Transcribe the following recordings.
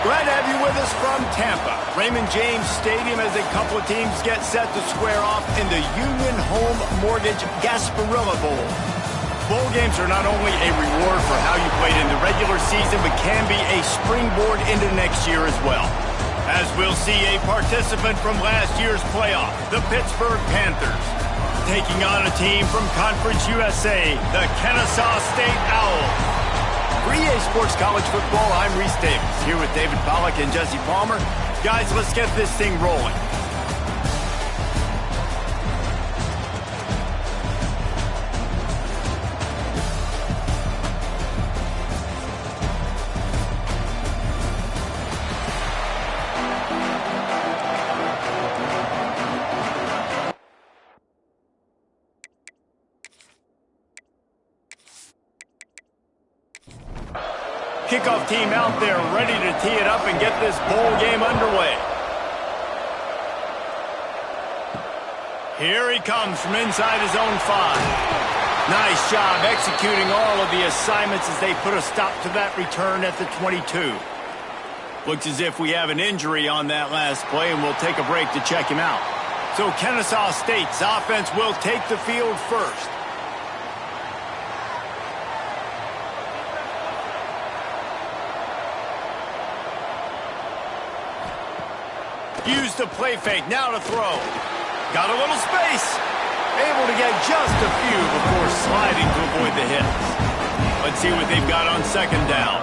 Glad to have you with us from Tampa. Raymond James Stadium as a couple of teams get set to square off in the Union Home Mortgage Gasparilla Bowl. Bowl games are not only a reward for how you played in the regular season, but can be a springboard into next year as well. As we'll see a participant from last year's playoff, the Pittsburgh Panthers, taking on a team from Conference USA, the Kennesaw State Owls. For EA Sports College Football, I'm Reese Davis, here with David Pollack and Jesse Palmer. Guys, let's get this thing rolling. Kickoff team out there ready to tee it up and get this bowl game underway. Here he comes from inside his own 5. Nice job executing all of the assignments as they put a stop to that return at the 22. Looks as if we have an injury on that last play, and we'll take a break to check him out. So Kennesaw State's offense will take the field first. Used the play fake, now to throw. Got a little space. Able to get just a few before sliding to avoid the hits. Let's see what they've got on second down.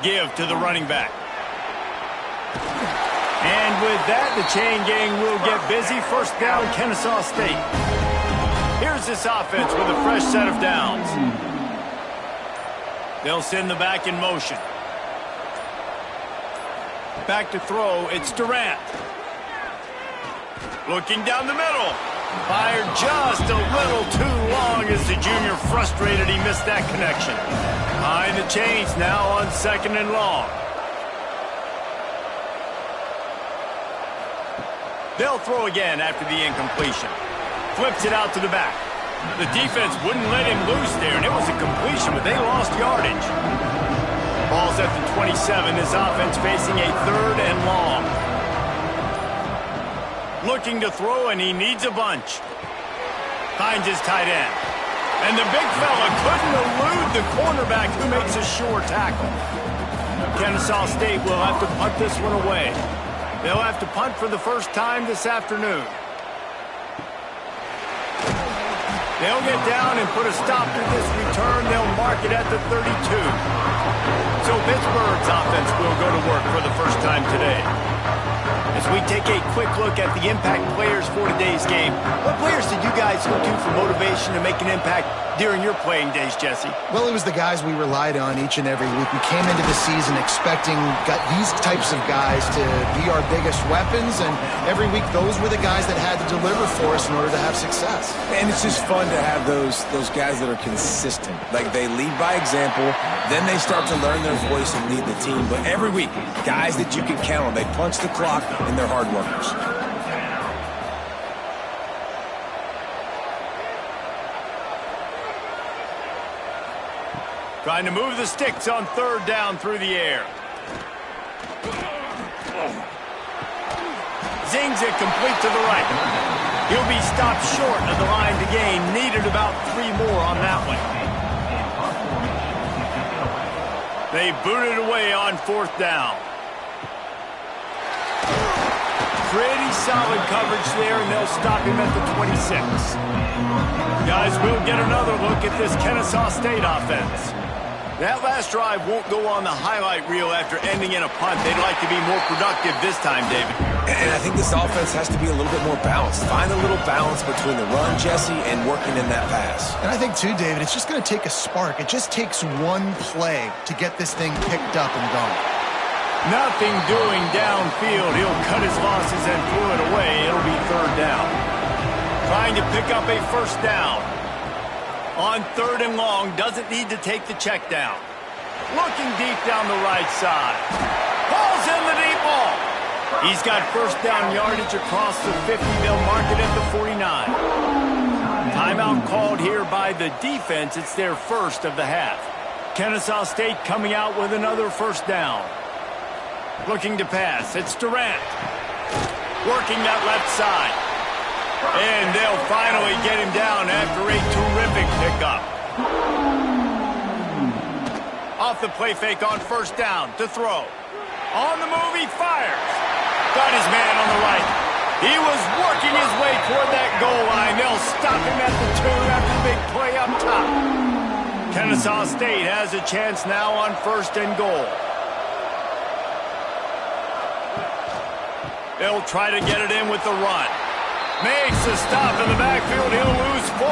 Give to the running back. And with that, the chain gang will get busy. First down, Kennesaw State. Here's this offense with a fresh set of downs. They'll send the back in motion. Back to throw, it's Durant. Looking down the middle. Fired just a little too long as the junior frustrated he missed that connection. Behind the chains now on second and long. They'll throw again after the incompletion. Flips it out to the back. The defense wouldn't let him loose there, and it was a completion, but they lost yardage. Ball's at the 27. This offense facing a third and long. Looking to throw, and he needs a bunch. Finds his tight end. And the big fella couldn't elude the cornerback who makes a sure tackle. Kennesaw State will have to punt this one away. They'll have to punt for the first time this afternoon. They'll get down and put a stop to this return. They'll mark it at the 32. So Pittsburgh's offense will go to work for the first time today. As we take a quick look at the impact players for today's game, what players did you guys go to for motivation to make an impact during your playing days, Jesse? Well, it was the guys we relied on each and every week. We came into the season expecting these types of guys to be our biggest weapons, and every week those were the guys that had to deliver for us in order to have success. And it's just fun to have those guys that are consistent. Like, they lead by example, then they start to learn their voice and lead the team. But every week, guys that you can count on, they punch the clock and they're hard workers. Trying to move the sticks on third down through the air. Zings it complete to the right. He'll be stopped short of the line to gain. Needed about 3 more on that one. They boot it away on fourth down. Pretty solid coverage there, and they'll stop him at the 26. Guys, we'll get another look at this Kennesaw State offense. That last drive won't go on the highlight reel after ending in a punt. They'd like to be more productive this time, David. And I think this offense has to be a little bit more balanced. Find a little balance between the run, Jesse, and working in that pass. And I think, too, David, it's just going to take a spark. It just takes one play to get this thing picked up and going. Nothing doing downfield. He'll cut his losses and throw it away. It'll be third down. Trying to pick up a first down. On third and long, doesn't need to take the check down. Looking deep down the right side. Ball's in the deep ball. He's got first down yardage across the 50. They'll mark it at the 49. Timeout called here by the defense. It's their first of the half. Kennesaw State coming out with another first down. Looking to pass. It's Durant. Working that left side. And they'll finally get him down after a terrific pickup. Off the play fake on first down to throw. On the move, he fires. Got his man on the right. He was working his way toward that goal line. They'll stop him at the 2 after the big play up top. Kennesaw State has a chance now on first and goal. They'll try to get it in with the run. Makes a stop in the backfield. He'll lose 4.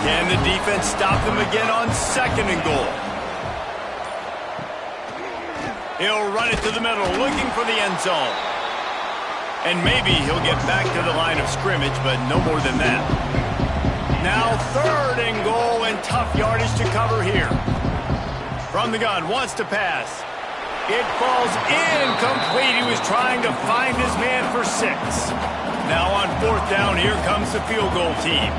Can the defense stop them again on second and goal? He'll run it to the middle, looking for the end zone. And maybe he'll get back to the line of scrimmage, but no more than that. Now third and goal, and tough yardage to cover here. From the gun, wants to pass. It falls incomplete. He was trying to find his man for 6. Now on fourth down, here comes the field goal team.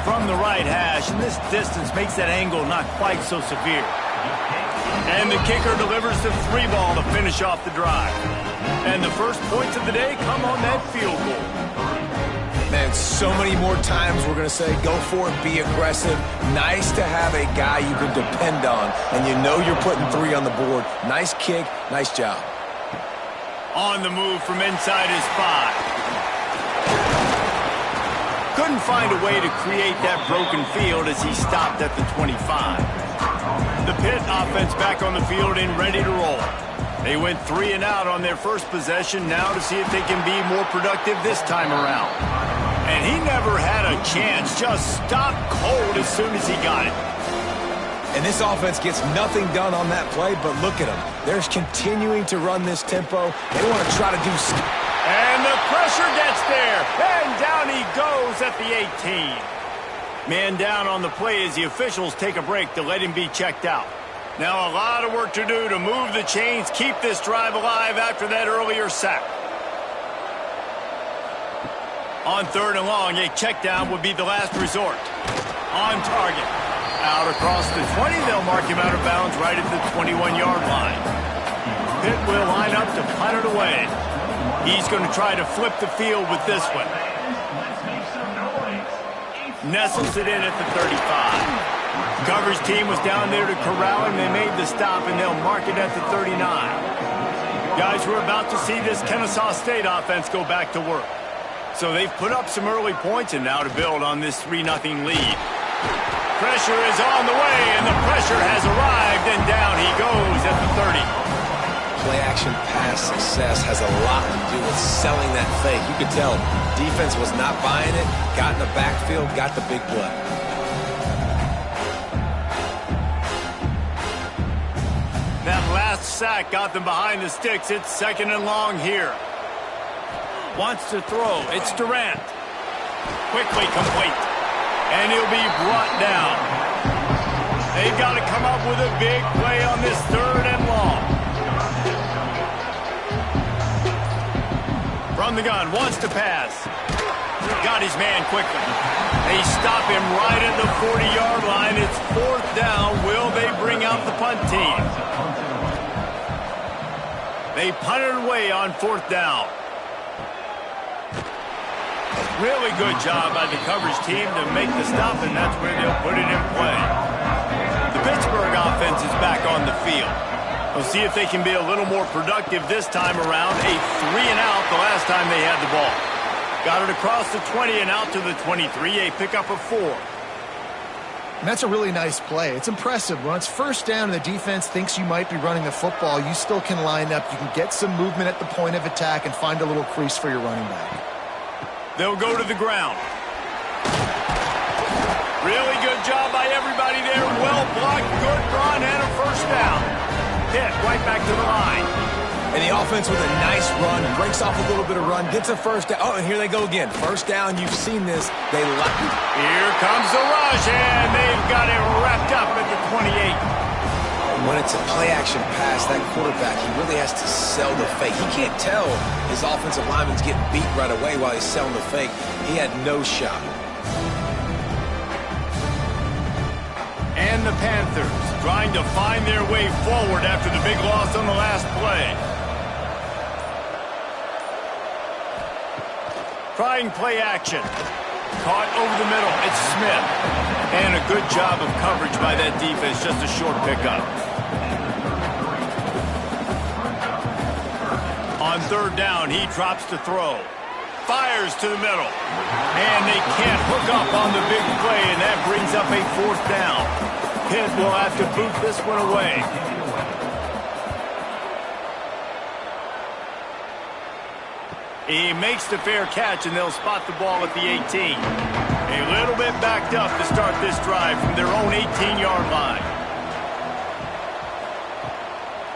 From the right hash, and this distance makes that angle not quite so severe. And the kicker delivers the 3 ball to finish off the drive. And the first points of the day come on that field goal. Man, so many more times we're going to say, go for it, be aggressive. Nice to have a guy you can depend on, and you know you're putting 3 on the board. Nice kick, nice job. On the move from inside his 5. Couldn't find a way to create that broken field as he stopped at the 25. The Pitt offense back on the field and ready to roll. They went 3 and out on their first possession, now to see if they can be more productive this time around. And he never had a chance, just stopped cold as soon as he got it. And this offense gets nothing done on that play, but look at them. They're continuing to run this tempo. They want to try to do... And the pressure gets there, and down he goes at the 18. Man down on the play as the officials take a break to let him be checked out. Now a lot of work to do to move the chains, keep this drive alive after that earlier sack. On third and long, a check down would be the last resort. On target. Out across the 20, they'll mark him out of bounds right at the 21-yard line. Pitt will line up to punt it away. He's going to try to flip the field with this one. Nestles it in at the 35. Coverage team was down there to corral him. They made the stop, and they'll mark it at the 39. Guys, we're about to see this Kennesaw State offense go back to work. So they've put up some early points, and now to build on this 3-0 lead. Pressure is on the way, and the pressure has arrived, and down he goes at the 30. Play-action pass success has a lot to do with selling that fake. You could tell defense was not buying it, got in the backfield, got the big play. That last sack got them behind the sticks. It's second and long here. Wants to throw. It's Durant. Quickly complete. And he'll be brought down. They've got to come up with a big play on this third and long. From the gun, wants to pass. Got his man quickly. They stop him right at the 40-yard line. It's fourth down. Will they bring out the punt team? They punted away on fourth down. Really good job by the coverage team to make the stop, and that's where they'll put it in play. The Pittsburgh offense is back on the field. We'll see if they can be a little more productive this time around. A 3-and-out the last time they had the ball. Got it across the 20 and out to the 23, a pickup of 4. And that's a really nice play. It's impressive. When it's first down and the defense thinks you might be running the football, you still can line up. You can get some movement at the point of attack and find a little crease for your running back. They'll go to the ground. Really good job by everybody there. Well blocked, good run, and a first down. Hit right back to the line. And the offense with a nice run, breaks off a little bit of run, gets a first down. Oh, and here they go again. First down, you've seen this. They like it. Here comes the rush, and they've got it wrapped up at the 28. When it's a play-action pass, that quarterback, he really has to sell the fake. He can't tell his offensive lineman's getting beat right away while he's selling the fake. He had no shot. And the Panthers trying to find their way forward after the big loss on the last play. Trying play action. Caught over the middle. It's Smith. And a good job of coverage by that defense. Just a short pickup. On third down, he drops to throw. Fires to the middle. And they can't hook up on the big play, and that brings up a fourth down. Pitt will have to boot this one away. He makes the fair catch, and they'll spot the ball at the 18. A little bit backed up to start this drive from their own 18-yard line.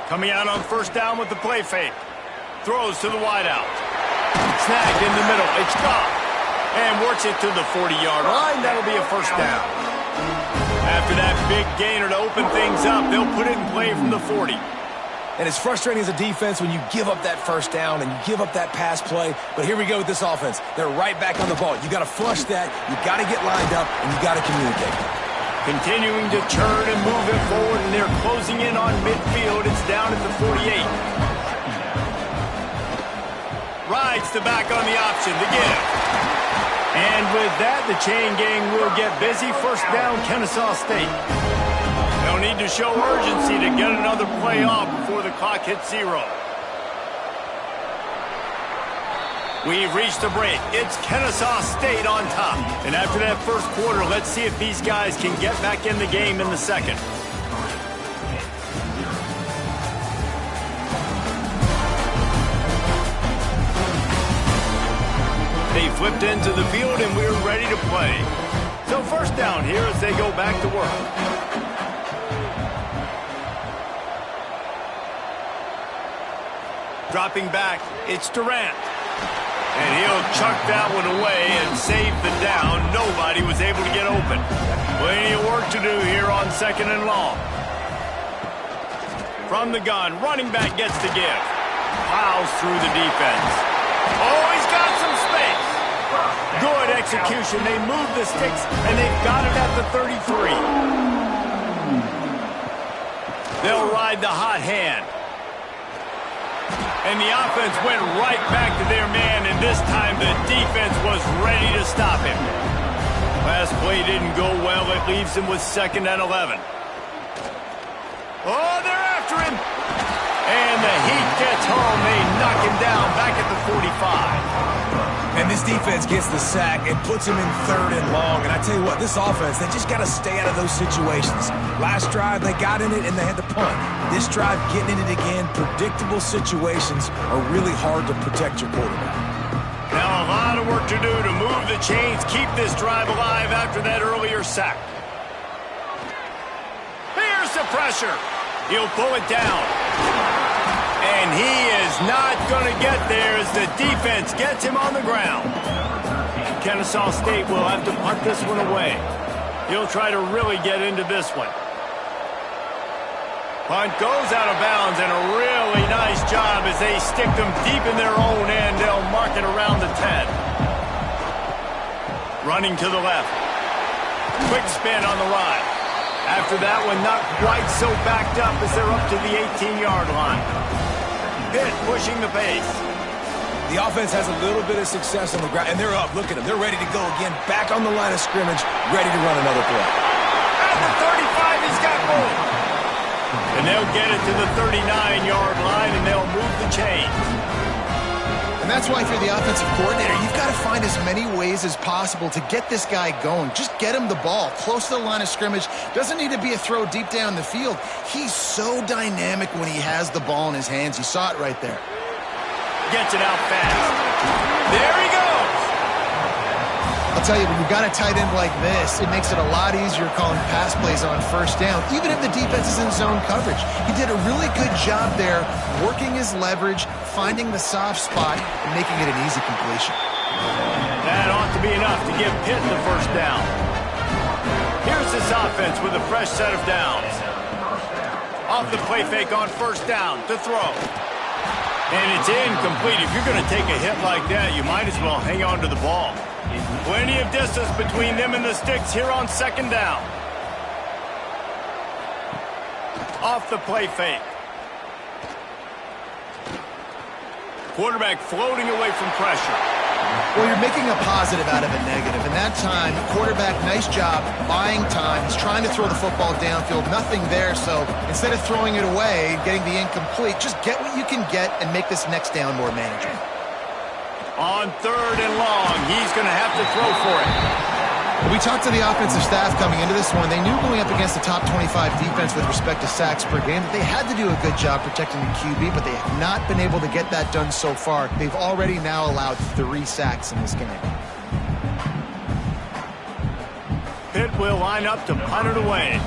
Coming out on first down with the play fake. Throws to the wideout. Snagged in the middle. It's caught. And works it to the 40-yard line. That'll be a first down. After that big gainer to open things up, they'll put it in play from the 40. And it's frustrating as a defense when you give up that first down and you give up that pass play. But here we go with this offense. They're right back on the ball. You got to flush that. You got to get lined up, and you got to communicate. Continuing to turn and move it forward, and they're closing in on midfield. It's down at the 48. Rides the back on the option to give. And with that, the chain gang will get busy. First down, Kennesaw State. They'll need to show urgency to get another play off before the clock hits 0. We've reached a break. It's Kennesaw State on top. And after that first quarter, let's see if these guys can get back in the game in the second. They flipped into the field, and we're ready to play. So first down here as they go back to work. Dropping back, it's Durant. And he'll chuck that one away and save the down. Nobody was able to get open. Plenty of work to do here on second and long. From the gun, running back gets the give. Plows through the defense. Oh, he's got some space. Good execution. They move the sticks, and they've got it at the 33. They'll ride the hot hand. And the offense went right back to their man, and this time the defense was ready to stop him. Last play didn't go well. It leaves him with 2nd and 11. Oh, they're after him. And the heat gets home. They knock him down back at the 45. And this defense gets the sack and puts him in 3rd and long. And I tell you what, this offense, they just got to stay out of those situations. Last drive, they got in it and they had to punt. This drive, getting in it again, predictable situations are really hard to protect your quarterback. Now a lot of work to do to move the chains, keep this drive alive after that earlier sack. Here's the pressure. He'll pull it down. And he is not going to get there as the defense gets him on the ground. Kennesaw State will have to punt this one away. He'll try to really get into this one. Punt goes out of bounds, and a really nice job as they stick them deep in their own end. They'll mark it around the 10. Running to the left. Quick spin on the ride. After that one, not quite so backed up as they're up to the 18-yard line. Pitt pushing the pace. The offense has a little bit of success on the ground, and they're up. Look at them. They're ready to go again. Back on the line of scrimmage, ready to run another play. At the 35, he's got room. And they'll get it to the 39-yard line, and they'll move the chains. And that's why if you're the offensive coordinator, you've got to find as many ways as possible to get this guy going. Just get him the ball close to the line of scrimmage. Doesn't need to be a throw deep down the field. He's so dynamic when he has the ball in his hands. You saw it right there. Gets it out fast. There he goes. I'll tell you, when you've got a tight end like this, it makes it a lot easier calling pass plays on first down, even if the defense is in zone coverage. He did a really good job there, working his leverage, finding the soft spot, and making it an easy completion. That ought to be enough to give Pitt the first down. Here's this offense with a fresh set of downs. Off the play fake on first down to throw. And it's incomplete. If you're going to take a hit like that, you might as well hang on to the ball. Plenty of distance between them and the sticks here on second down. Off the play fake. Quarterback floating away from pressure. Well, you're making a positive out of a negative. And that time, quarterback, nice job buying time. He's trying to throw the football downfield. Nothing there, so instead of throwing it away, getting the incomplete, just get what you can get and make this next down more manageable. On 3rd and long, he's going to have to throw for it. We talked to the offensive staff coming into this one. They knew going up against the top 25 defense with respect to sacks per game that they had to do a good job protecting the QB, but they have not been able to get that done so far. They've already now allowed 3 sacks in this game. Pitt will line up to punt it away.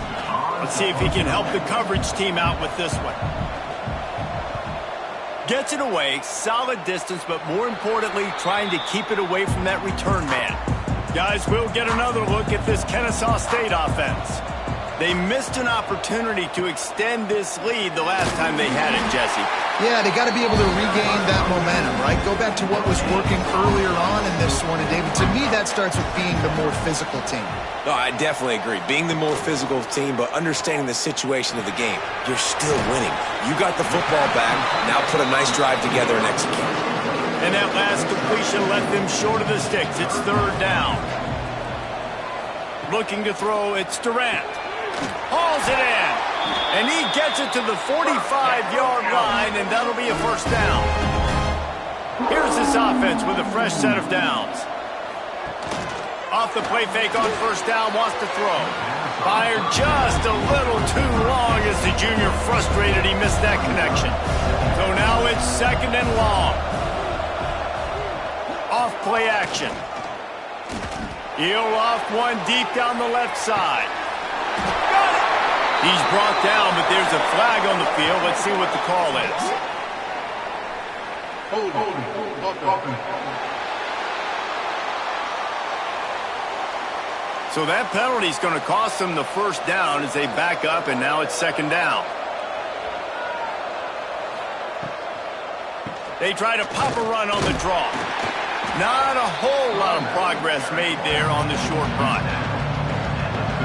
Let's see if he can help the coverage team out with this one. Gets it away, solid distance, but more importantly, trying to keep it away from that return man. Guys, we'll get another look at this Kennesaw State offense. They missed an opportunity to extend this lead the last time they had it, Jesse. Yeah, they got to be able to regain that momentum, right? Go back to what was working earlier on in this one. And, David, to me, that starts with being the more physical team. No, I definitely agree. Being the more physical team, but understanding the situation of the game. You're still winning. You got the football back. Now put a nice drive together and execute. And that last completion left them short of the sticks. It's 3rd down. Looking to throw, it's Durant. Hauls it in. And he gets it to the 45-yard line, and that'll be a 1st down. Here's this offense with a fresh set of downs. Off the play fake on 1st down, wants to throw. Fired just a little too long as the junior frustrated he missed that connection. So now it's 2nd and long. Off play action. He'll off one deep down the left side. Got it! He's brought down, but there's a flag on the field. Let's see what the call is. So that penalty is going to cost them the 1st down as they back up, and now it's 2nd down. They try to pop a run on the draw. Not a whole lot of progress made there on the short run.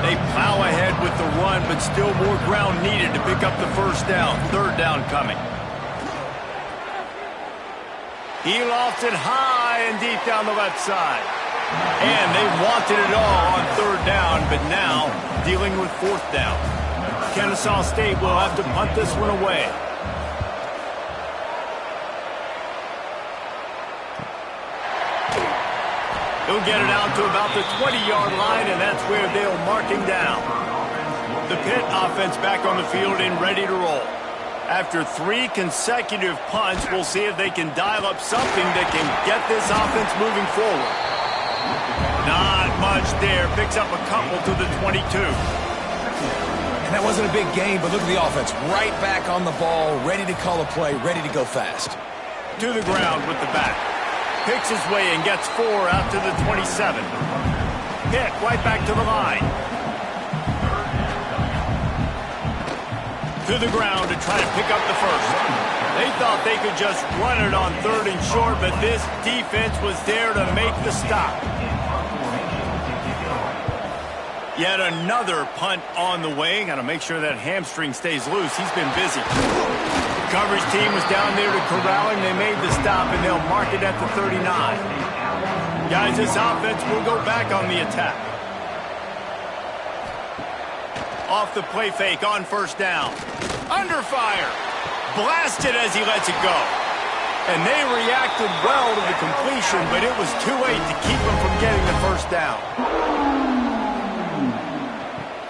They plow ahead with the run, but still more ground needed to pick up the 1st down. 3rd down coming. He lofts it high and deep down the left side. And they wanted it all on 3rd down, but now dealing with 4th down. Kennesaw State will have to punt this one away. He'll get it out to about the 20-yard line, and that's where they'll mark him down. The Pitt offense back on the field and ready to roll. After 3 consecutive punts, we'll see if they can dial up something that can get this offense moving forward. Not much there. Picks up a couple to the 22. And that wasn't a big gain, but look at the offense. Right back on the ball, ready to call a play, ready to go fast. To the ground with the back. Picks his way and gets 4 out to the 27. Pitt right back to the line. To the ground to try to pick up the 1st. They thought they could just run it on 3rd and short, but this defense was there to make the stop. Yet another punt on the way. Got to make sure that hamstring stays loose. He's been busy. The coverage team was down there to corral him. They made the stop, and they'll mark it at the 39. Guys, this offense will go back on the attack. Off the play fake on 1st down. Under fire. Blasted as he lets it go. And they reacted well to the completion, but it was too late to keep him from getting the 1st down.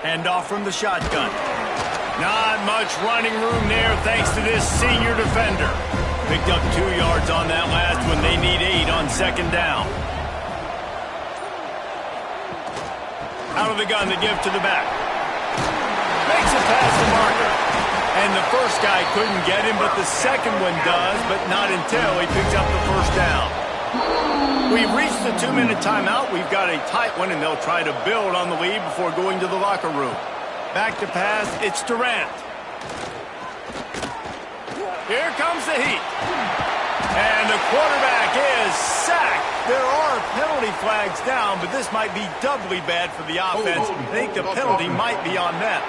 Hand off from the shotgun. Not much running room there thanks to this senior defender. Picked up 2 yards on that last one. They need 8 on 2nd down. Out of the gun to give to the back. Makes it past the marker. And the 1st guy couldn't get him, but the 2nd one does, but not until he picks up the 1st down. We've reached the 2-minute timeout. We've got a tight one, and they'll try to build on the lead before going to the locker room. Back to pass, it's Durant. Here comes the heat. And the quarterback is sacked. There are penalty flags down, but this might be doubly bad for the offense. I think the penalty might be on them.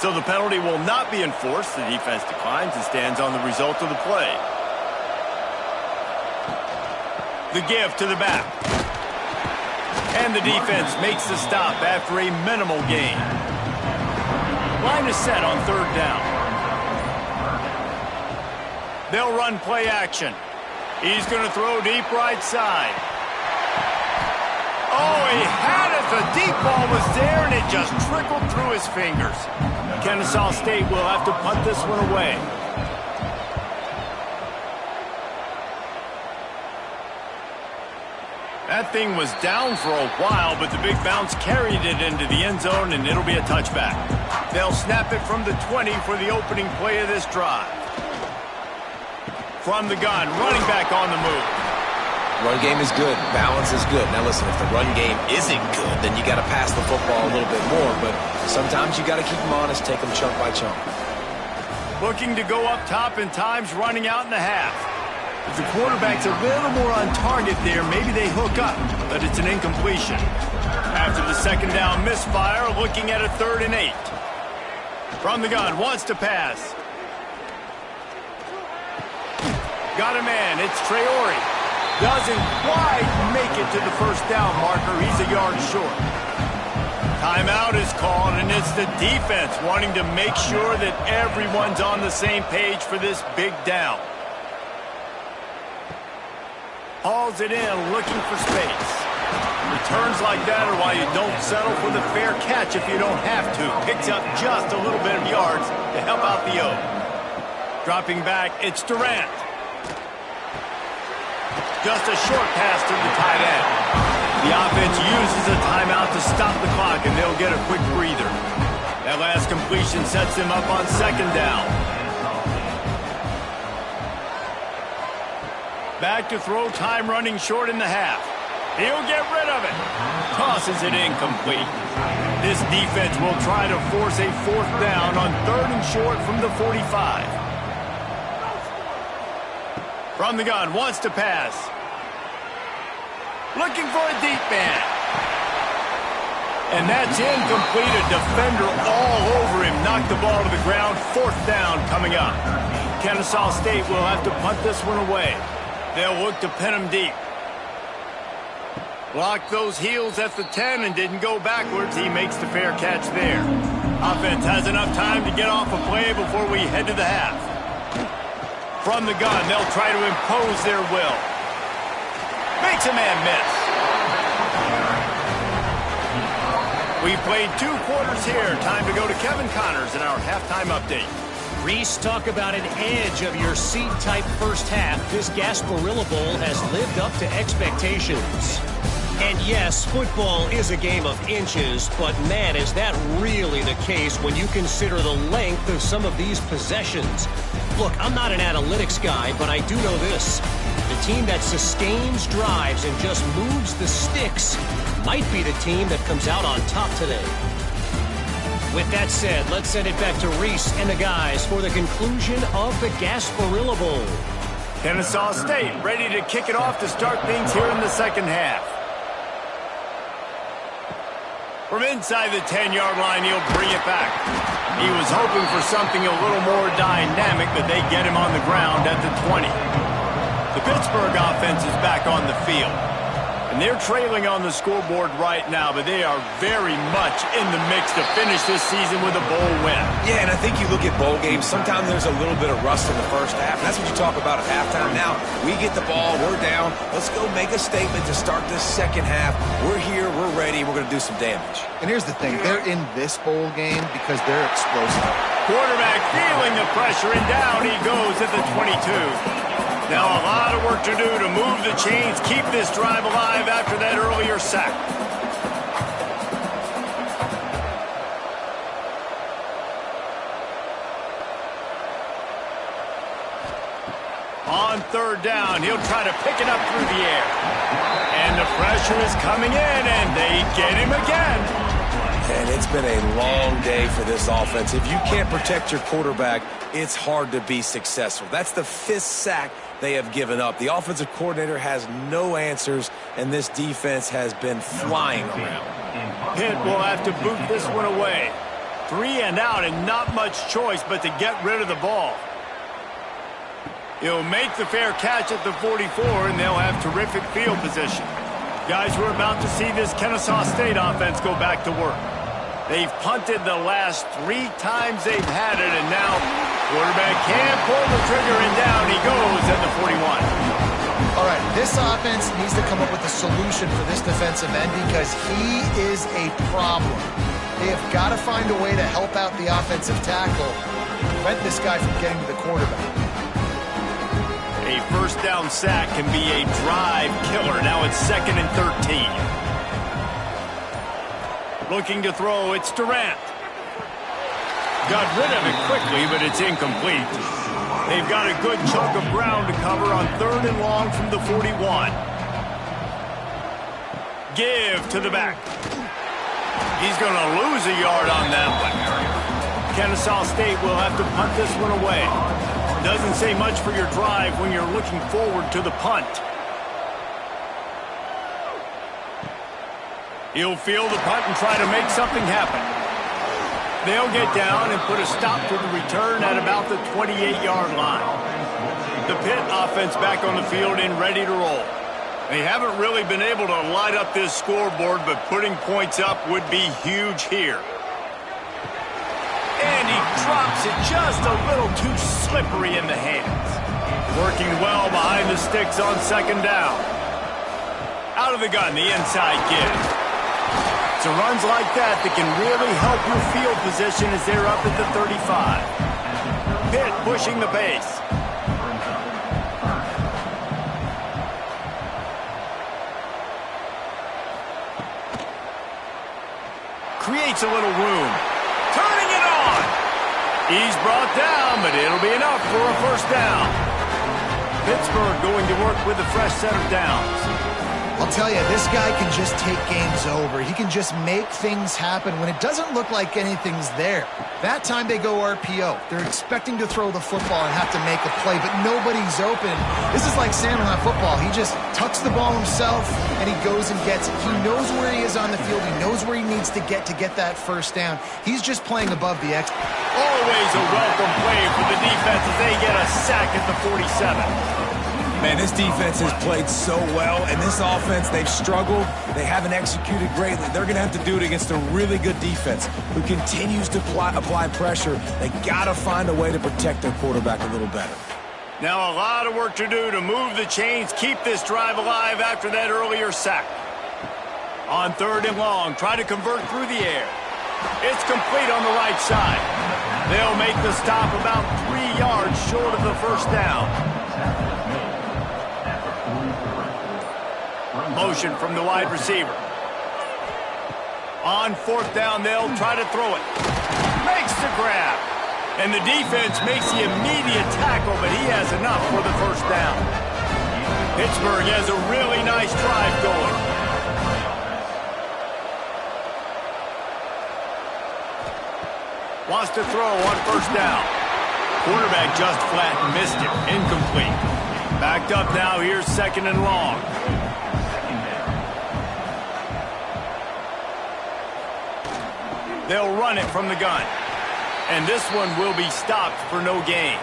So the penalty will not be enforced. The defense declines and stands on the result of the play. The give to the back. And the defense makes the stop after a minimal gain. Line is set on third down. They'll run play action. He's going to throw deep right side. Oh, he had it. The deep ball was there, and it just trickled through his fingers. Kennesaw State will have to punt this one away. That thing was down for a while, but the big bounce carried it into the end zone, and it'll be a touchback. They'll snap it from the 20 for the opening play of this drive. From the gun, running back on the move. Run game is good. Balance is good. Now listen, if the run game isn't good, then you got to pass the football a little bit more. But sometimes you got to keep them honest, take them chunk by chunk. Looking to go up top and times running out in the half. If the quarterback's a little more on target there, maybe they hook up, but it's an incompletion. After the second down misfire, looking at a 3rd and 8. From the gun, wants to pass. Got a man, it's Traore. Doesn't quite make it to the first down marker. He's a yard short. Timeout is called, and it's the defense wanting to make sure that everyone's on the same page for this big down. Hauls it in, looking for space. Returns like that are why you don't settle for the fair catch if you don't have to. Picks up just a little bit of yards to help out the O. Dropping back, it's Durant. Just a short pass to the tight end. The offense uses a timeout to stop the clock, and they'll get a quick breather. That last completion sets them up on second down. Back to throw, time running short in the half. He'll get rid of it. Tosses it incomplete. This defense will try to force a 4th down on 3rd and short from the 45. From the gun, wants to pass. Looking for a deep man. And that's incomplete. A defender all over him. Knocked the ball to the ground. 4th down coming up. Kennesaw State will have to punt this one away. They'll look to pin him deep. Blocked those heels at the 10 and didn't go backwards. He makes the fair catch there. Offense has enough time to get off a play before we head to the half. From the gun, they'll try to impose their will. Makes a man miss. We've played 2 quarters here. Time to go to Kevin Connors in our halftime update. Reese, talk about an edge of your seat type first half. This Gasparilla Bowl has lived up to expectations. And yes, football is a game of inches, but man, is that really the case when you consider the length of some of these possessions. Look, I'm not an analytics guy, but I do know this. The team that sustains drives and just moves the sticks might be the team that comes out on top today. With that said, let's send it back to Reese and the guys for the conclusion of the Gasparilla Bowl. Kennesaw State ready to kick it off to start things here in the second half. From inside the 10-yard line, he'll bring it back. He was hoping for something a little more dynamic, but they get him on the ground at the 20. The Pittsburgh offense is back on the field. And they're trailing on the scoreboard right now, but they are very much in the mix to finish this season with a bowl win. Yeah, and I think you look at bowl games, sometimes there's a little bit of rust in the first half. That's what you talk about at halftime. Now, we get the ball, we're down. Let's go make a statement to start this second half. We're here, we're ready, we're going to do some damage. And here's the thing, they're in this bowl game because they're explosive. Quarterback feeling the pressure, and down he goes at the 22. Now a lot of work to do to move the chains, keep this drive alive after that earlier sack. On third down, he'll try to pick it up through the air. And the pressure is coming in, and they get him again. And it's been a long day for this offense. If you can't protect your quarterback, it's hard to be successful. That's the 5th sack they have given up. The offensive coordinator has no answers, and this defense has been flying around. Pitt will have to boot this one away. 3 and out and not much choice but to get rid of the ball. He'll make the fair catch at the 44, and they'll have terrific field position. Guys, we're about to see this Kennesaw State offense go back to work. They've punted the last 3 times they've had it, and now quarterback can't pull the trigger, and down he goes at the 41. All right, this offense needs to come up with a solution for this defensive end because he is a problem. They have got to find a way to help out the offensive tackle, prevent this guy from getting to the quarterback. A first down sack can be a drive killer. Now it's 2nd and 13. Looking to throw, it's Durant. Got rid of it quickly, but it's incomplete. They've got a good chunk of ground to cover on 3rd and long from the 41. Give to the back. He's going to lose a yard on that one. Kennesaw State will have to punt this one away. Doesn't say much for your drive when you're looking forward to the punt. He'll field the punt and try to make something happen. They'll get down and put a stop to the return at about the 28-yard line. The Pitt offense back on the field and ready to roll. They haven't really been able to light up this scoreboard, but putting points up would be huge here. And he drops it just a little too slippery in the hands. Working well behind the sticks on 2nd down. Out of the gun, the inside give. It's runs like that that can really help your field position as they're up at the 35. Pitt pushing the pace. Creates a little room. Turning it on. He's brought down, but it'll be enough for a first down. Pittsburgh going to work with a fresh set of downs. I'll tell you, this guy can just take games over. He can just make things happen when it doesn't look like anything's there. That time they go RPO. They're expecting to throw the football and have to make a play, but nobody's open. This is like Sandlot football. He just tucks the ball himself, and he goes and gets it. He knows where he is on the field. He knows where he needs to get that first down. He's just playing above the X. Always a welcome play for the defense as they get a sack at the 47. Man, this defense has played so well, and this offense, they've struggled. They haven't executed greatly. They're going to have to do it against a really good defense who continues to apply pressure. They got to find a way to protect their quarterback a little better. Now a lot of work to do to move the chains, keep this drive alive after that earlier sack. On 3rd and long, try to convert through the air. It's complete on the right side. They'll make the stop about 3 yards short of the first down. Motion from the wide receiver. On 4th down, they'll try to throw it. Makes the grab. And the defense makes the immediate tackle, but he has enough for the first down. Pittsburgh has a really nice drive going. Wants to throw on 1st down. Quarterback just flat missed it. Incomplete. Backed up now. Here's 2nd and long. They'll run it from the gun. And this one will be stopped for no gain.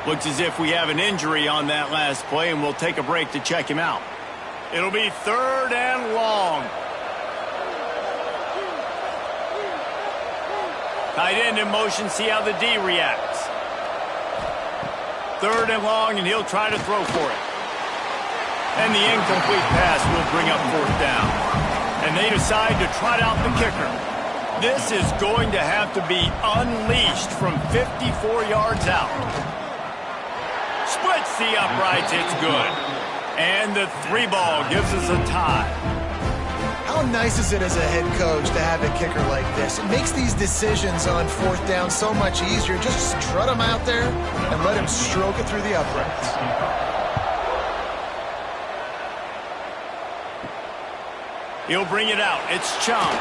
Looks as if we have an injury on that last play, and we'll take a break to check him out. It'll be 3rd and long. Tight end in motion, see how the D reacts. 3rd and long, and he'll try to throw for it. And the incomplete pass will bring up 4th down. And they decide to trot out the kicker. This is going to have to be unleashed from 54 yards out. Splits the uprights, it's good. And the 3-ball gives us a tie. How nice is it as a head coach to have a kicker like this? It makes these decisions on 4th down so much easier. Just strut him out there and let him stroke it through the uprights. He'll bring it out. It's Chum.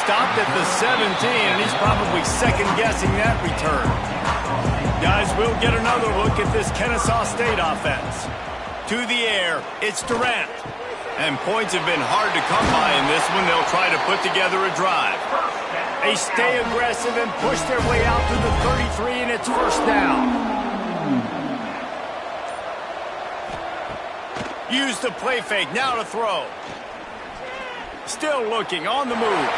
Stopped at the 17, and he's probably second-guessing that return. Guys, we'll get another look at this Kennesaw State offense. To the air, it's Durant. And points have been hard to come by in this one. They'll try to put together a drive. They stay aggressive and push their way out to the 33, and it's first down. Use the play fake, now to throw. Still looking, on the move.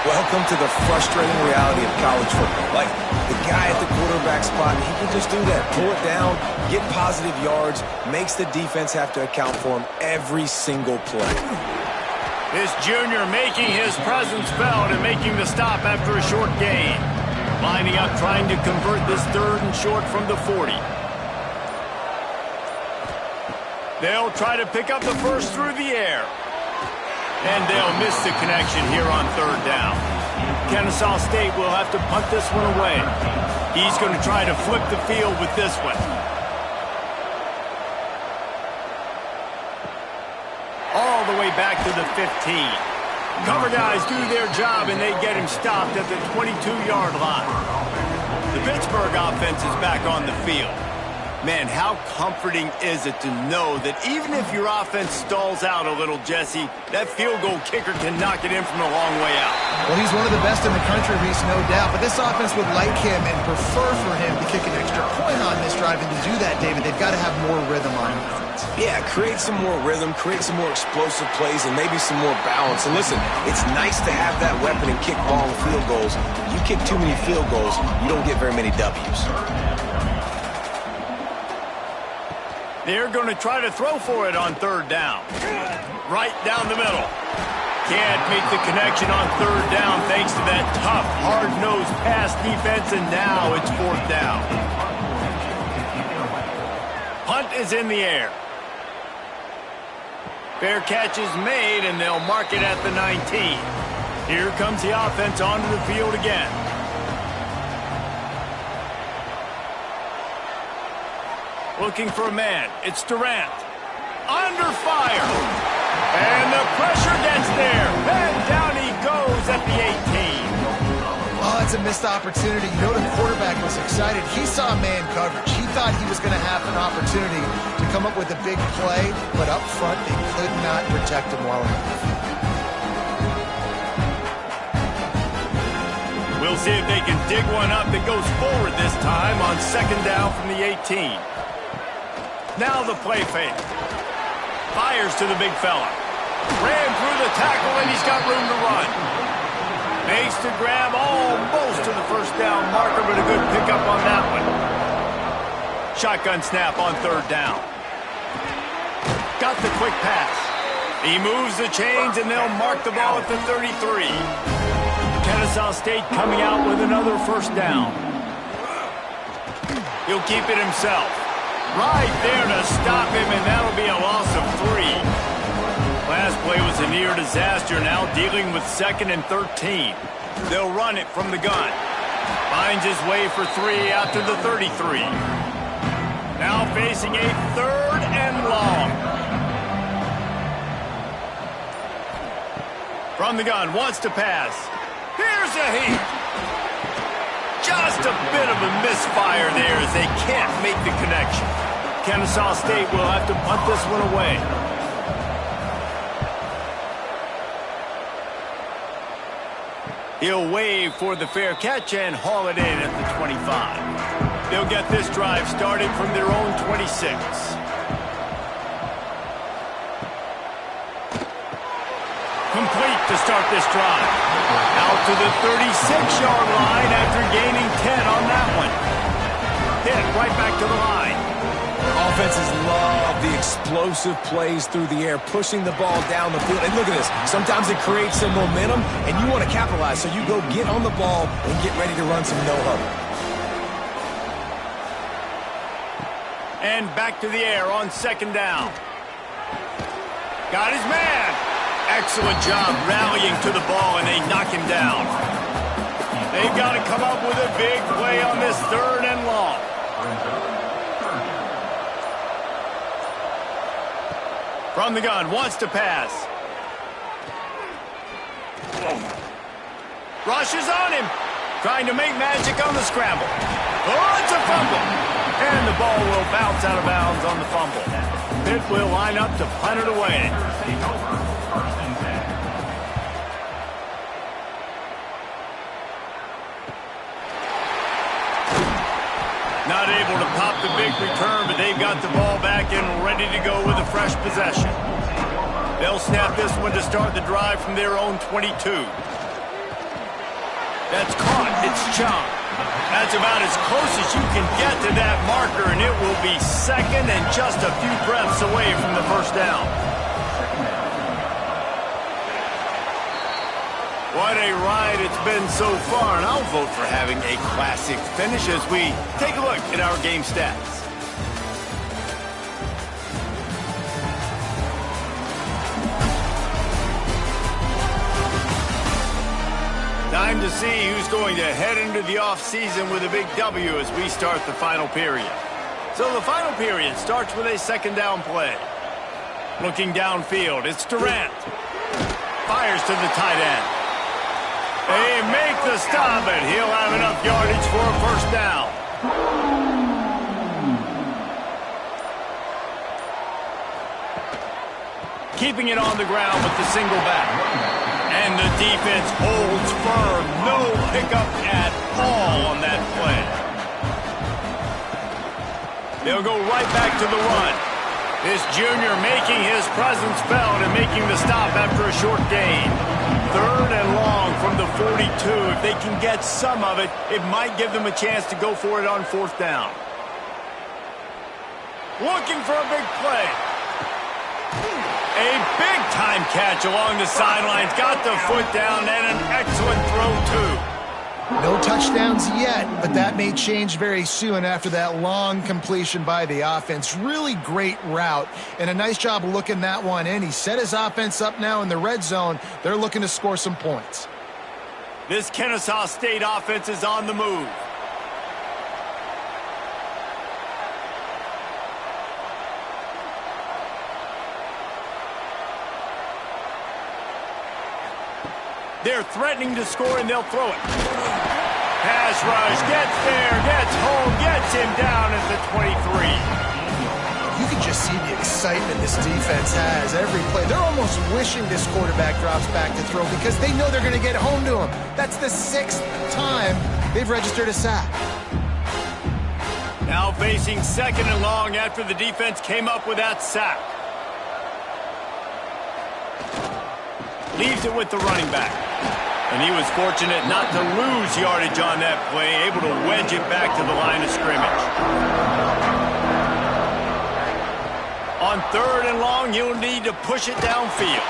Welcome to the frustrating reality of college football. Like, the guy at the quarterback spot, he can just do that. Pull it down, get positive yards, makes the defense have to account for him every single play. This junior making his presence felt and making the stop after a short gain. Lining up, trying to convert this third and short from the 40. They'll try to pick up the first through the air. And they'll miss the connection here on third down. Kennesaw State will have to punt this one away. He's going to try to flip the field with this one. All the way back to the 15. Cover guys do their job, and they get him stopped at the 22-yard line. The Pittsburgh offense is back on the field. Man, how comforting is it to know that even if your offense stalls out a little, Jesse, that field goal kicker can knock it in from a long way out. Well, he's one of the best in the country, Reese, no doubt. But this offense would like him and prefer for him to kick an extra point on this drive. And to do that, David, they've got to have more rhythm on offense. Yeah, create some more rhythm, create some more explosive plays, and maybe some more balance. And listen, it's nice to have that weapon and kick long field goals. You kick too many field goals, you don't get very many W's. They're going to try to throw for it on third down. Right down the middle. Can't make the connection on third down thanks to that tough, hard-nosed pass defense, and now it's fourth down. Punt is in the air. Fair catch is made, and they'll mark it at the 19. Here comes the offense onto the field again. Looking for a man. It's Durant. Under fire. And the pressure gets there. And down he goes at the 18. Oh, it's a missed opportunity. You know, the quarterback was excited. He saw man coverage. He thought he was going to have an opportunity to come up with a big play, but up front, they could not protect him well enough. We'll see if they can dig one up that goes forward this time on second down from the 18. Now the play fake. Fires to the big fella. Ran through the tackle, and he's got room to run. Makes the grab almost to the first down marker, but a good pickup on that one. Shotgun snap on third down. Got the quick pass. He moves the chains, and they'll mark the ball at the 33. Kennesaw State coming out with another first down. He'll keep it himself. Right there to stop him, and that'll be a loss of 3. Last play was a near disaster, now dealing with second and 13. They'll run it from the gun. Finds his way for 3 out to the 33. Now facing a third and long. From the gun, wants to pass. Here's a heat. Just a bit of a misfire there as they can't make the connection. Kennesaw State will have to punt this one away. He'll wave for the fair catch and haul it in at the 25. They'll get this drive started from their own 26. Complete to start this drive. Out to the 36-yard line after gaining 10 on that one. Hit right back to the line. Offenses love the explosive plays through the air, pushing the ball down the field. And look at this. Sometimes it creates some momentum, and you want to capitalize, so you go get on the ball and get ready to run some no-huddle. And back to the air on second down. Got his man. Excellent job rallying to the ball, and they knock him down. They've got to come up with a big play on this third and long. From the gun, wants to pass. Rushes on him. Trying to make magic on the scramble. Oh, it's a fumble. And the ball will bounce out of bounds on the fumble. Pitt will line up to punt it away. able to pop the big return, but they've got the ball back and ready to go with a fresh possession. They'll snap this one to start the drive from their own 22. That's caught. It's Chung. That's about as close as you can get to that marker, and it will be second and just a few breaths away from the first down. What a ride it's been so far, and I'll vote for having a classic finish as we take a look at our game stats. Time to see who's going to head into the offseason with a big W as we start the final period. So the final period starts with a second down play. Looking downfield, it's Durant. Fires to the tight end. They make the stop, and he'll have enough yardage for a first down. Keeping it on the ground with the single back. And the defense holds firm. No pickup at all on that play. They'll go right back to the run. This junior making his presence felt and making the stop after a short gain. Third and long from the 42. If they can get some of it, it might give them a chance to go for it on fourth down. Looking for a big play. A big-time catch along the sidelines. Got the foot down and an excellent throw, too. No touchdowns yet, but that may change very soon after that long completion by the offense. Really great route, and a nice job of looking that one in. He set his offense up now in the red zone. They're looking to score some points. This Kennesaw State offense is on the move. They're threatening to score, and they'll throw it. Pass rush, gets there, gets home, gets him down at the 23. You can just see the excitement this defense has every play. They're almost wishing this quarterback drops back to throw because they know they're going to get home to him. That's the 6th time they've registered a sack. Now facing second and long after the defense came up with that sack. Leaves it with the running back. And he was fortunate not to lose yardage on that play, able to wedge it back to the line of scrimmage. On third and long, he'll need to push it downfield.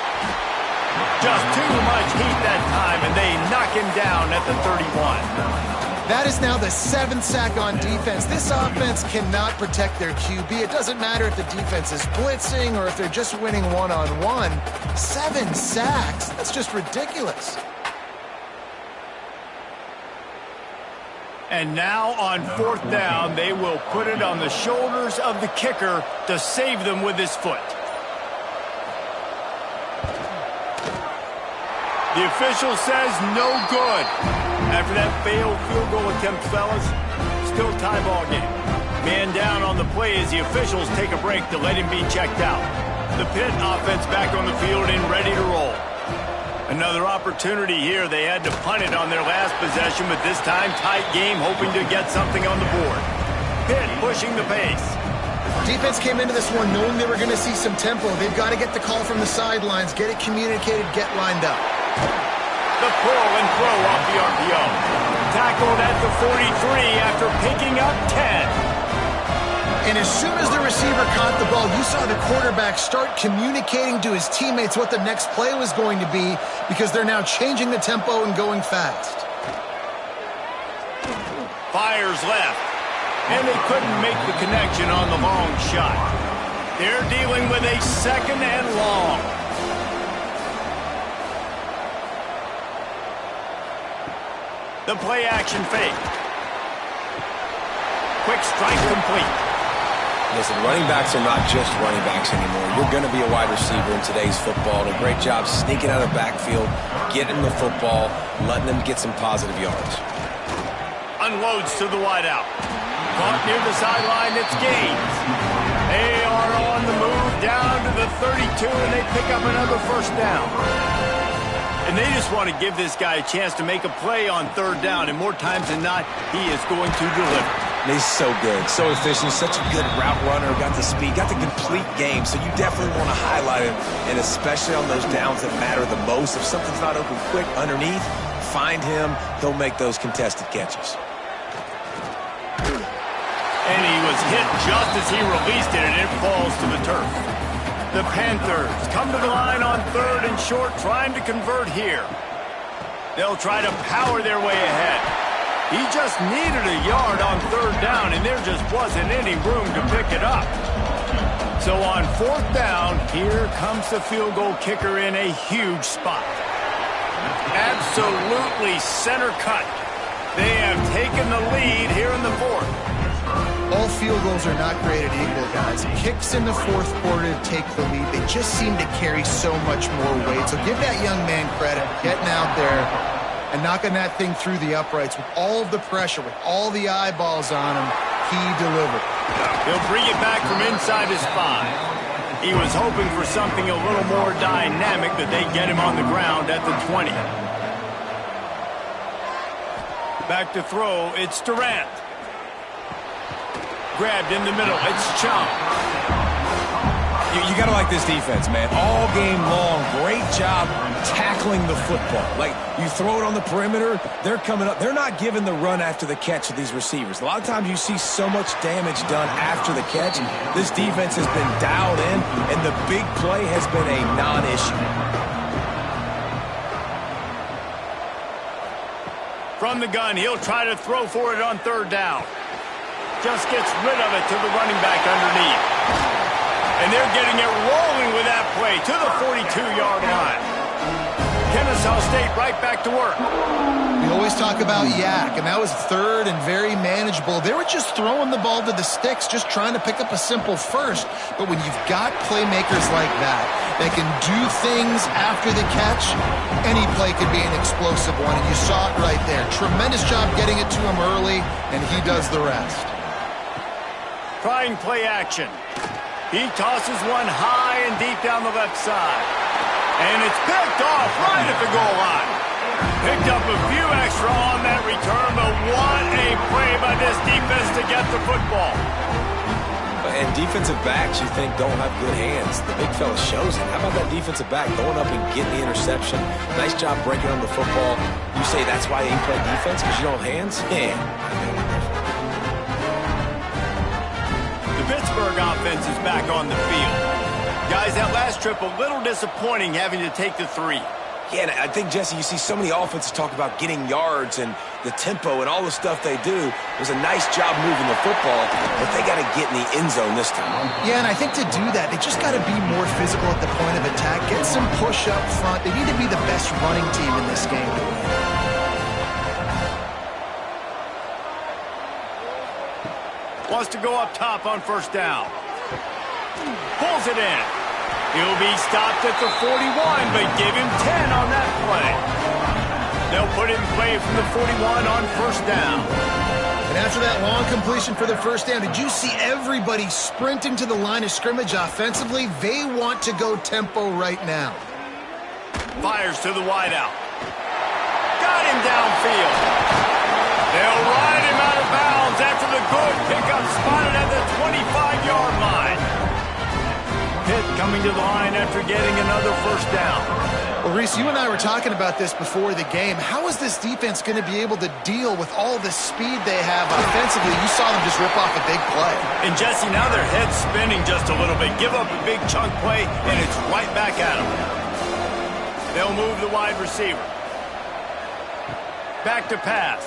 Just too much heat that time, and they knock him down at the 31. That is now the 7th sack on defense. This offense cannot protect their QB. It doesn't matter if the defense is blitzing or if they're just winning one-on-one. 7 sacks? That's just ridiculous. And now on fourth down, they will put it on the shoulders of the kicker to save them with his foot. The official says no good. After that failed field goal attempt, fellas, still tie ball game. Man down on the play as the officials take a break to let him be checked out. The Pitt offense back on the field and ready to roll. Another opportunity here. They had to punt it on their last possession, but this time tight game, hoping to get something on the board. Pitt pushing the pace. Defense came into this one knowing they were going to see some tempo. They've got to get the call from the sidelines, get it communicated, get lined up. The pull and throw off the RPO. Tackled at the 43 after picking up 10. And as soon as the receiver caught the ball, you saw the quarterback start communicating to his teammates what the next play was going to be because they're now changing the tempo and going fast. Fires left. And they couldn't make the connection on the long shot. They're dealing with a second and long. The play action fake. Quick strike complete. Listen, running backs are not just running backs anymore. You're going to be a wide receiver in today's football. And a great job sneaking out of the backfield, getting the football, letting them get some positive yards. Unloads to the wideout. Caught near the sideline, it's Gaines. They are on the move down to the 32, and they pick up another first down. And they just want to give this guy a chance to make a play on third down, and more times than not, he is going to deliver. And he's so good, so efficient, such a good route runner, got the speed, got the complete game. So you definitely want to highlight him, and especially on those downs that matter the most. If something's not open quick underneath, find him. He'll make those contested catches. And he was hit just as he released it, and it falls to the turf. The Panthers come to the line on 3rd and short, trying to convert here. They'll try to power their way ahead. He just needed a yard on 3rd down, and there just wasn't any room to pick it up. So on 4th down, here comes the field goal kicker in a huge spot. Absolutely center cut. They have taken the lead here in the 4th. All field goals are not created equal, guys. Kicks in the 4th quarter to take the lead. They just seem to carry so much more weight. So give that young man credit, getting out there and knocking that thing through the uprights with all of the pressure, with all the eyeballs on him. He delivered. He'll bring it back from inside his 5. He was hoping for something a little more dynamic, that they get him on the ground at the 20. Back to throw, it's Durant. Grabbed in the middle, it's Chum. You got to like this defense, man. All game long, great job tackling the football. Like, you throw it on the perimeter, they're coming up. They're not giving the run after the catch to these receivers. A lot of times you see so much damage done after the catch. This defense has been dialed in, and the big play has been a non-issue. From the gun, he'll try to throw for it on 3rd down. Just gets rid of it to the running back underneath. And they're getting it rolling with that play to the 42-yard line. Kennesaw State right back to work. We always talk about yak, and that was 3rd and very manageable. They were just throwing the ball to the sticks, just trying to pick up a simple first. But when you've got playmakers like that can do things after the catch, any play could be an explosive one, and you saw it right there. Tremendous job getting it to him early, and he does the rest. Trying play action. He tosses one high and deep down the left side. And it's picked off right at the goal line. Picked up a few extra on that return, but what a play by this defense to get the football. And defensive backs, you think, don't have good hands. The big fella shows it. How about that defensive back going up and getting the interception? Nice job breaking on the football. You say that's why you play defense, because you don't have hands? Yeah. Pittsburgh offense is back on the field. Guys, that last trip a little disappointing, having to take the 3. Yeah, and I think, Jesse, you see so many offenses talk about getting yards and the tempo and all the stuff they do. It was a nice job moving the football, but they got to get in the end zone this time. Yeah, and I think to do that, they just got to be more physical at the point of attack, get some push up front. They need to be the best running team in this game to win. Wants to go up top on 1st down. Pulls it in. He'll be stopped at the 41, but give him 10 on that play. They'll put it in play from the 41 on 1st down. And after that long completion for the 1st down, did you see everybody sprinting to the line of scrimmage offensively? They want to go tempo right now. Fires to the wideout. Got him downfield. They'll ride him out of bounds after the good pickup, spotted at the 25-yard line. Pitt coming to the line after getting another 1st down. Well, Reese, you and I were talking about this before the game. How is this defense going to be able to deal with all the speed they have offensively? You saw them just rip off a big play. And, Jesse, now their head's spinning just a little bit. Give up a big chunk play, and it's right back at them. They'll move the wide receiver. Back to pass.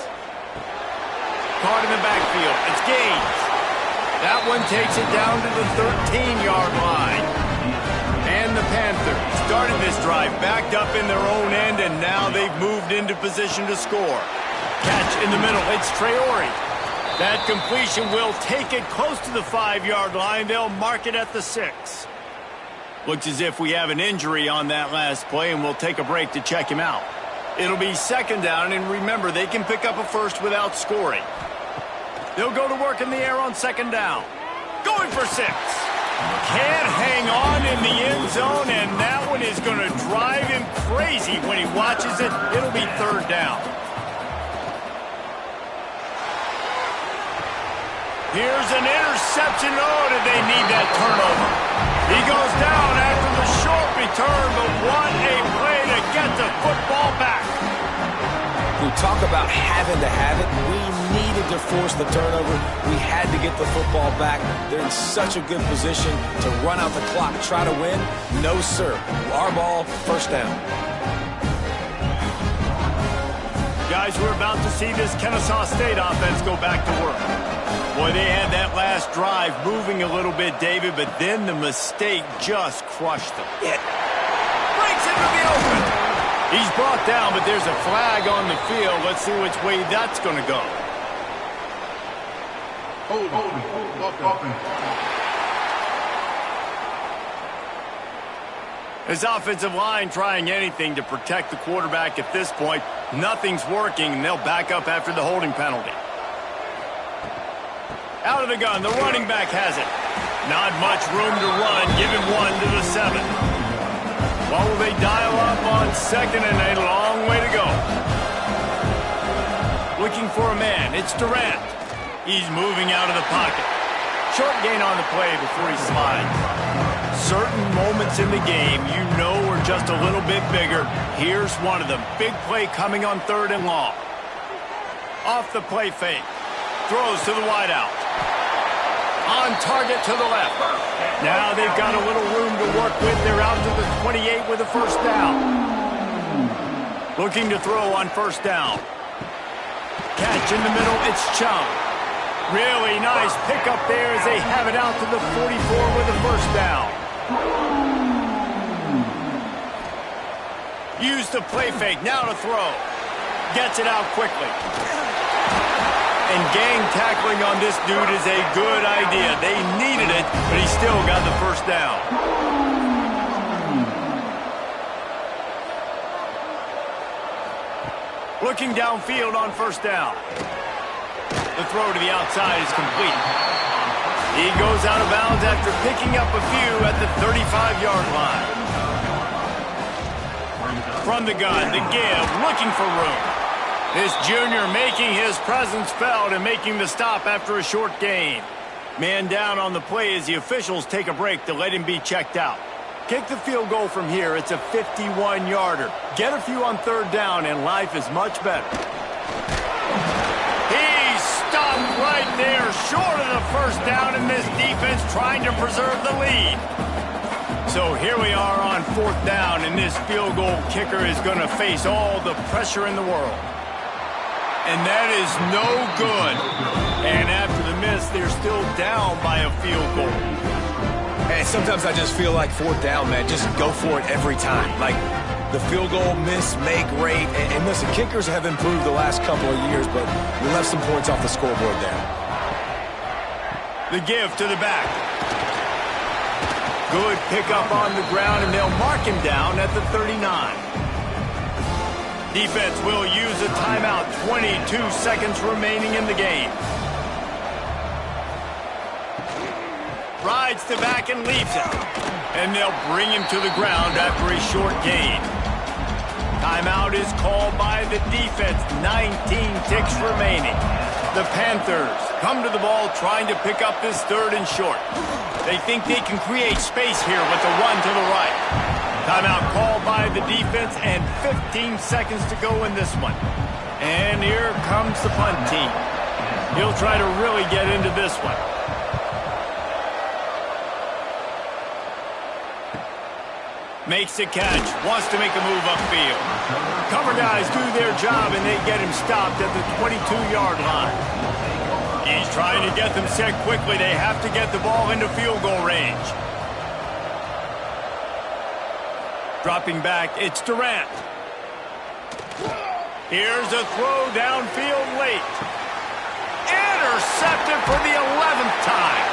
Caught in the backfield. It's Gaines. That one takes it down to the 13-yard line. And the Panthers started this drive backed up in their own end, and now they've moved into position to score. Catch in the middle. It's Traore. That completion will take it close to the 5-yard line. They'll mark it at the 6. Looks as if we have an injury on that last play, and we'll take a break to check him out. It'll be 2nd down, and remember, they can pick up a first without scoring. They'll go to work in the air on 2nd down. Going for 6. Can't hang on in the end zone, and that one is going to drive him crazy when he watches it. It'll be 3rd down. Here's an interception. Oh, did they need that turnover? He goes down after the short return, but what a play to get the football back. We talk about having to have it. We needed to force the turnover. We had to get the football back. They're in such a good position to run out the clock, try to win. No, sir. Our ball, first down. Guys, we're about to see this Kennesaw State offense go back to work. Boy, they had that last drive moving a little bit, David, but then the mistake just crushed them. It breaks into the open. He's brought down, but there's a flag on the field. Let's see which way that's going to go. His offensive line trying anything to protect the quarterback at this point. Nothing's working, and they'll back up after the holding penalty. Out of the gun, the running back has it. Not much room to run, give him 1 to the 7. Well, will they dial up on second and a long way to go? Looking for a man, it's Durant. He's moving out of the pocket. Short gain on the play before he slides. Certain moments in the game you know are just a little bit bigger. Here's one of them. Big play coming on 3rd and long. Off the play fake. Throws to the wideout. On target to the left. Now they've got a little room to work with. They're out to the 28 with a first down. Looking to throw on first down. Catch in the middle, it's Chung. Really nice pickup there as they have it out to the 44 with a first down. Use the play fake, now to throw. Gets it out quickly. And gang tackling on this dude is a good idea. They needed it, but he still got the first down. Looking downfield on first down. The throw to the outside is complete. He goes out of bounds after picking up a few at the 35-yard line. From the gun, the give, looking for room. This junior making his presence felt and making the stop after a short gain. Man down on the play as the officials take a break to let him be checked out. Kick the field goal from here. It's a 51-yarder. Get a few on 3rd down, and life is much better. He's stopped right there, short of the first down, and this defense trying to preserve the lead. So here we are on 4th down, and this field goal kicker is going to face all the pressure in the world. And that is no good. And after the miss, they're still down by a field goal. Hey, sometimes I just feel like 4th down, man. Just go for it every time. Like the field goal miss, make rate. And listen, kickers have improved the last couple of years, but we left some points off the scoreboard there. The give to the back. Good pickup on the ground, and they'll mark him down at the 39. Defense will use a timeout. 22 seconds remaining in the game. Rides the back and leaves it. And they'll bring him to the ground after a short gain. Timeout is called by the defense. 19 ticks remaining. The Panthers come to the ball trying to pick up this 3rd and short. They think they can create space here with a run to the right. Timeout called by the defense and 15 seconds to go in this one. And here comes the punt team. He'll try to really get into this one. Makes the catch, wants to make a move upfield. Cover guys do their job and they get him stopped at the 22-yard line. He's trying to get them set quickly. They have to get the ball into field goal range. Dropping back, it's Durant. Here's a throw downfield late. Intercepted for the 11th time.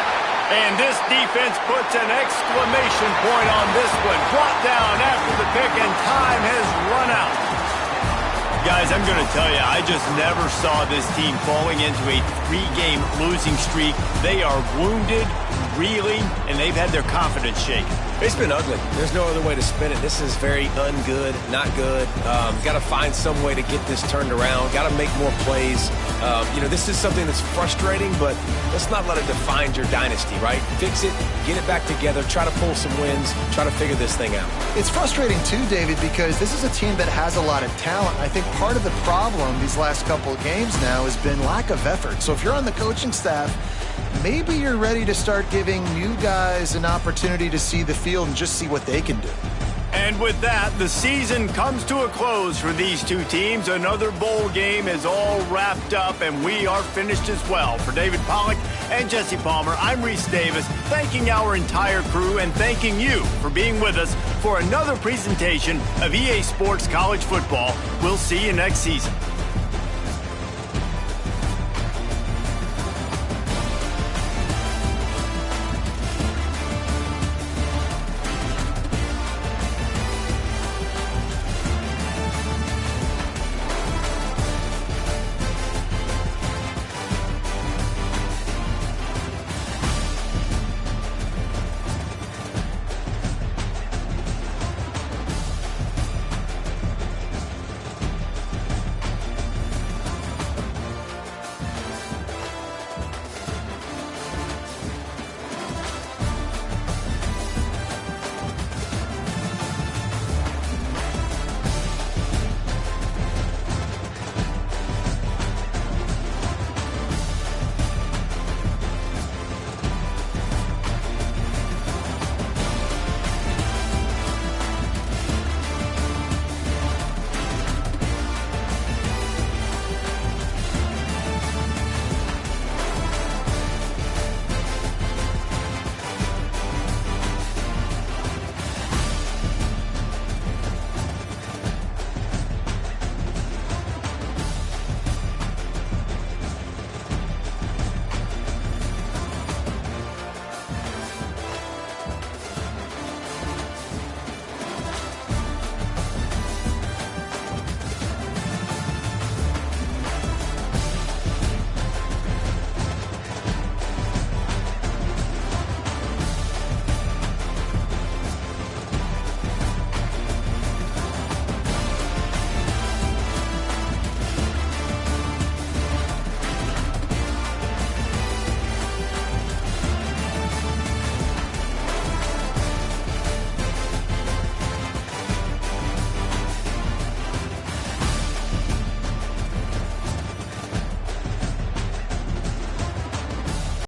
And this defense puts an exclamation point on this one. Brought down after the pick, and time has run out. Guys, I'm going to tell you, I just never saw this team falling into a 3-game losing streak. They are wounded, reeling, and they've had their confidence shaken. It's been ugly. There's no other way to spin it. This is very ungood, not good. Got to find some way to get this turned around. Got to make more plays. This is something that's frustrating, but let's not let it define your dynasty, right? Fix it, get it back together, try to pull some wins, try to figure this thing out. It's frustrating too, David, because this is a team that has a lot of talent. I think part of the problem these last couple of games now has been lack of effort. So if you're on the coaching staff, maybe you're ready to start giving new guys an opportunity to see the field and just see what they can do. And with that, the season comes to a close for these two teams. Another bowl game is all wrapped up, and we are finished as well. For David Pollack and Jesse Palmer, I'm Reese Davis, thanking our entire crew and thanking you for being with us for another presentation of EA Sports College Football. We'll see you next season.